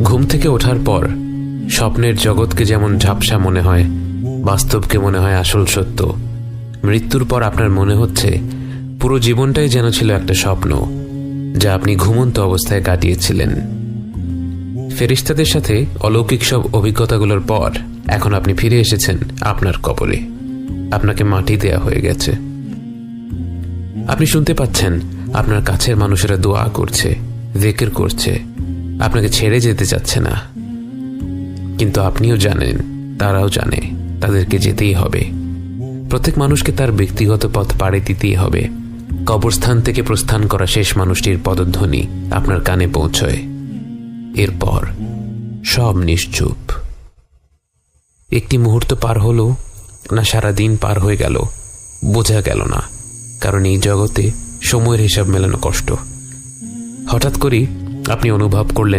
ঘুম থেকে ওঠার পর স্বপ্নের জগৎকে যেমন ঝাপসা মনে হয়, বাস্তবকে মনে হয় আসল সত্য। মৃত্যুর পর আপনার মনে হচ্ছে পুরো জীবনটাই যেন ছিল একটা স্বপ্ন, যা আপনি ঘুমন্ত অবস্থায় কাটিয়েছিলেন। ফেরেশতাদের সাথে অলৌকিক সব অভিজ্ঞতাগুলোর পর এখন আপনি ফিরে এসেছেন আপনার কবরে। আপনাকে মাটি দেয়া হয়ে গেছে। আপনি শুনতে পাচ্ছেন আপনার কাছের মানুষেরা দোয়া করছে, জিকির করছে, আপনাকে ছেড়ে যেতে চাচ্ছে না। কিন্তু আপনিও জানেন, তারাও জানে, তাদেরকে যেতেই হবে। প্রত্যেক মানুষকে তার ব্যক্তিগত পথ পাড়ি দিতেই হবে। কবরস্থান থেকে প্রস্থান করা শেষ মানুষটির পদধ্বনি আপনার কানে পৌঁছয়। এরপর সব নিশ্চুপ। একটি মুহূর্ত পার হলো না সারা দিন পার হয়ে গেল বোঝা গেল না, কারণ এই জগতে সময়ের হিসাব মেলানো কষ্ট। হঠাৎ করেই আপনি অনুভব করলেন